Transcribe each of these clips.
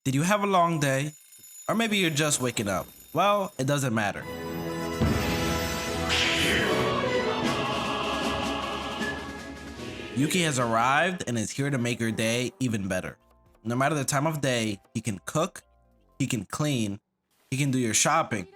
Did you have a long day? Or maybe you're just waking up. Well, it doesn't matter. Yuki has arrived and is here to make your day even better. No matter the time of day, he can cook, he can clean, he can do your shopping,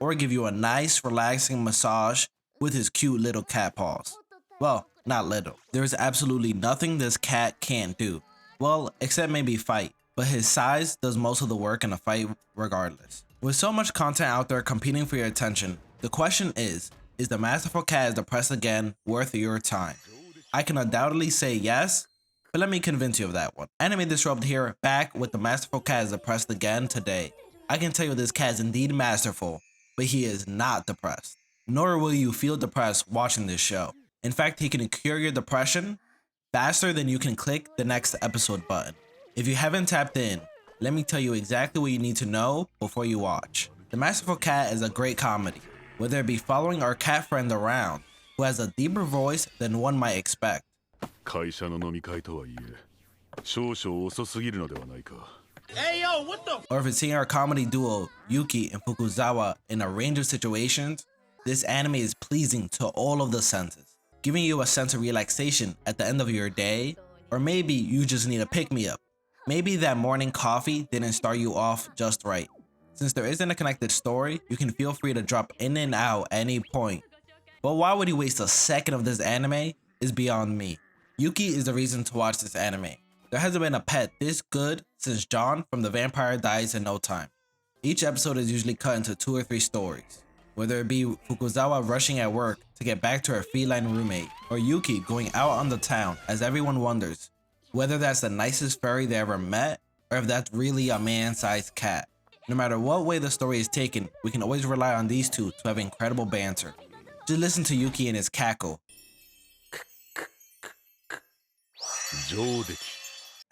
or give you a nice, relaxing massage with his cute little cat paws. Well, not little. There is absolutely nothing this cat can't do. Well, except maybe fight, but his size does most of the work in a fight regardless. With so much content out there competing for your attention, the question is the Masterful Cat as depressed again worth your time? I can undoubtedly say yes, but let me convince you of that one. Anime Disrupt here, back with the Masterful Cat is depressed again today. I can tell you this cat is indeed masterful, but he is not depressed. Nor will you feel depressed watching this show. In fact, he can cure your depression faster than you can click the next episode button. If you haven't tapped in, let me tell you exactly what you need to know before you watch. The Masterful Cat is a great comedy, whether it be following our cat friend around, who has a deeper voice than one might expect. Hey yo, what the? Or if it's seeing our comedy duo, Yuki and Fukuzawa, in a range of situations, this anime is pleasing to all of the senses, giving you a sense of relaxation at the end of your day, or maybe you just need a pick-me-up. Maybe that morning coffee didn't start you off just right. Since there isn't a connected story, you can feel free to drop in and out at any point. But why would you waste a second of this anime is beyond me. Yuki is the reason to watch this anime. There hasn't been a pet this good since John from The Vampire Dies in No Time. Each episode is usually cut into 2 or 3 stories, whether it be Fukuzawa rushing at work to get back to her feline roommate, or Yuki going out on the town as everyone wonders whether that's the nicest fairy they ever met or if that's really a man-sized cat. No matter what way the story is taken, we can always rely on these two to have incredible banter. Just listen to Yuki and his cackle.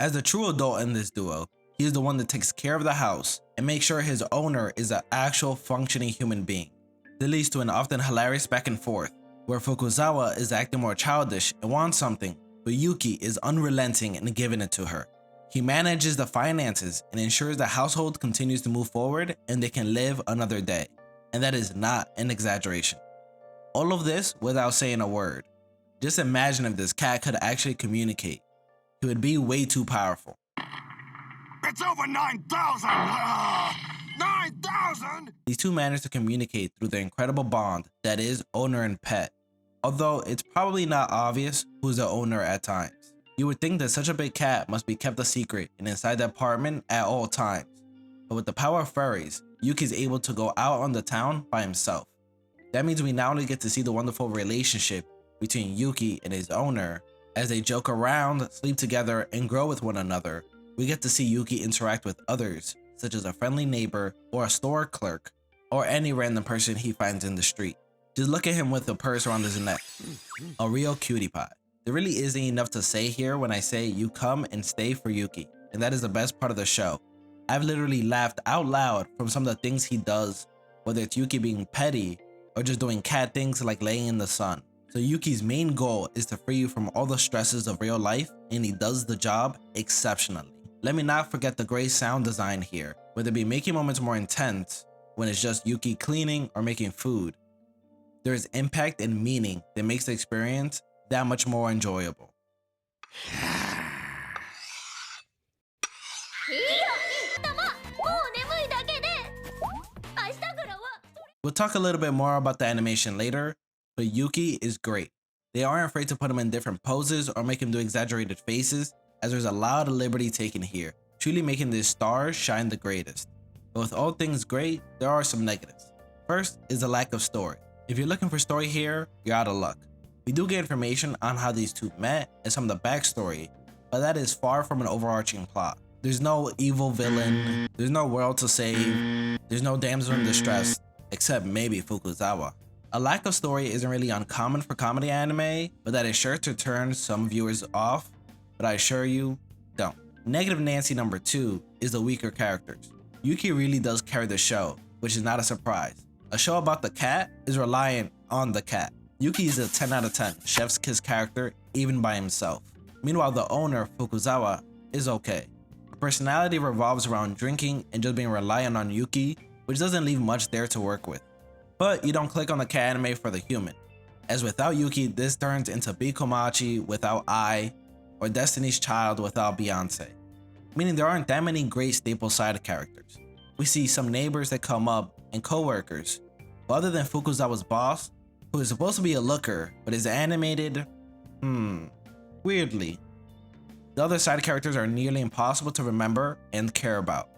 As the true adult in this duo, he is the one that takes care of the house and makes sure his owner is an actual functioning human being. This leads to an often hilarious back and forth, where Fukuzawa is acting more childish and wants something, but Yuki is unrelenting in giving it to her. He manages the finances and ensures the household continues to move forward and they can live another day. And that is not an exaggeration. All of this without saying a word. Just imagine if this cat could actually communicate. He would be way too powerful. It's over 9,000! 9,000! These two manage to communicate through their incredible bond that is owner and pet. Although it's probably not obvious who's the owner at times. You would think that such a big cat must be kept a secret and inside the apartment at all times. But with the power of furries, Yuki is able to go out on the town by himself. That means we not only get to see the wonderful relationship between Yuki and his owner, as they joke around, sleep together, and grow with one another, we get to see Yuki interact with others, such as a friendly neighbor or a store clerk, or any random person he finds in the street. Just look at him with a purse around his neck. A real cutie pie. There really isn't enough to say here when I say you come and stay for Yuki, and that is the best part of the show. I've literally laughed out loud from some of the things he does, whether it's Yuki being petty or just doing cat things like laying in the sun. So Yuki's main goal is to free you from all the stresses of real life, and he does the job exceptionally. Let me not forget the great sound design here, whether it be making moments more intense when it's just Yuki cleaning or making food. There is impact and meaning that makes the experience that much more enjoyable. We'll talk a little bit more about the animation later, but Yuki is great. They aren't afraid to put him in different poses or make him do exaggerated faces, as there's a lot of liberty taken here, truly making this star shine the greatest. But with all things great, there are some negatives. First is the lack of story. If you're looking for story here, you're out of luck. We do get information on how these two met and some of the backstory, but that is far from an overarching plot. There's no evil villain, there's no world to save, there's no damsel in distress, except maybe Fukuzawa. A lack of story isn't really uncommon for comedy anime, but that is sure to turn some viewers off, but I assure you, don't. Negative Nancy number 2 is the weaker characters. Yuki really does carry the show, which is not a surprise. A show about the cat is reliant on the cat. Yuki is a 10 out of 10 chef's kiss character even by himself. Meanwhile, the owner, Fukuzawa, is okay. personality revolves around drinking and just being reliant on Yuki, which doesn't leave much there to work with. But you don't click on the cat anime for the human, as without Yuki this turns into Bikomachi without Ai, or Destiny's Child without Beyonce. Meaning there aren't that many great staple side characters. We see some neighbors that come up and co-workers, but other than Fukuzawa's boss, who is supposed to be a looker but is animated, weirdly. The other side characters are nearly impossible to remember and care about,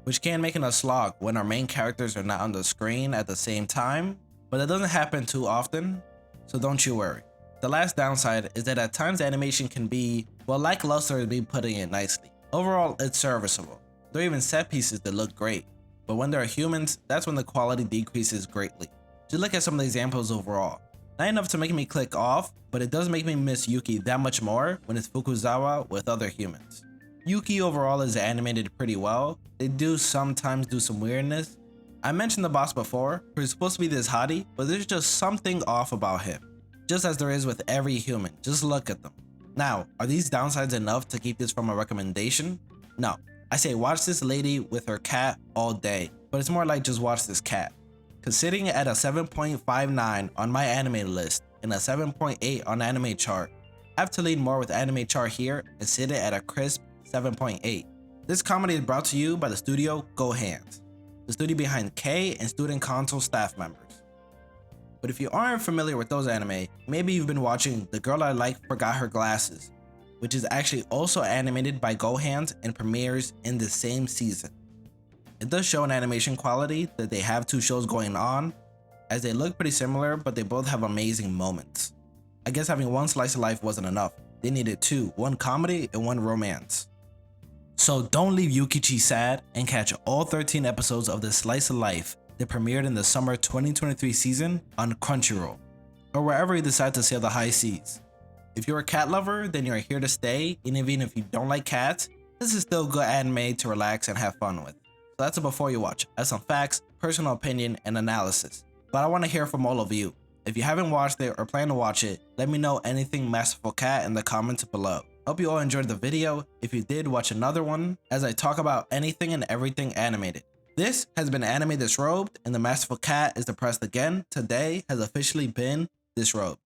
which can make it a slog when our main characters are not on the screen at the same time, but that doesn't happen too often, so don't you worry. The last downside is that at times the animation can be, well, lackluster would be putting it nicely. Overall, it's serviceable. There are even set pieces that look great, but when there are humans, that's when the quality decreases greatly. Just look at some of the examples overall. Not enough to make me click off, but it does make me miss Yuki that much more when it's Fukuzawa with other humans. Yuki overall is animated pretty well. They do sometimes do some weirdness. I mentioned the boss before, who is supposed to be this hottie, but there's just something off about him. Just as there is with every human, just look at them. Now, are these downsides enough to keep this from a recommendation? No, I say watch this lady with her cat all day, but it's more like just watch this cat. Cause sitting at a 7.59 on my anime list and a 7.8 on anime chart, I have to lean more with anime chart here and sit it at a crisp 7.8. This comedy is brought to you by the studio Go Hands, the studio behind K and Student Console staff members. But if you aren't familiar with those anime, maybe you've been watching The Girl I Like Forgot Her Glasses, which is actually also animated by Go Hands and premieres in the same season. It does show an animation quality that they have two shows going on, as they look pretty similar, but they both have amazing moments. I guess having one slice of life wasn't enough. They needed two, one comedy and one romance. So don't leave Yukichi sad and catch all 13 episodes of the slice of life that premiered in the summer 2023 season on Crunchyroll, or wherever you decide to sail the high seas. If you're a cat lover, then you're here to stay, and even if you don't like cats, this is still good anime to relax and have fun with. So that's it before you watch. I have some facts, personal opinion, and analysis. But I want to hear from all of you. If you haven't watched it or plan to watch it, let me know anything Masterful Cat in the comments below. Hope you all enjoyed the video. If you did, watch another one as I talk about anything and everything animated. This has been Anime Disrobed, and the Masterful Cat is depressed again. Today has officially been disrobed.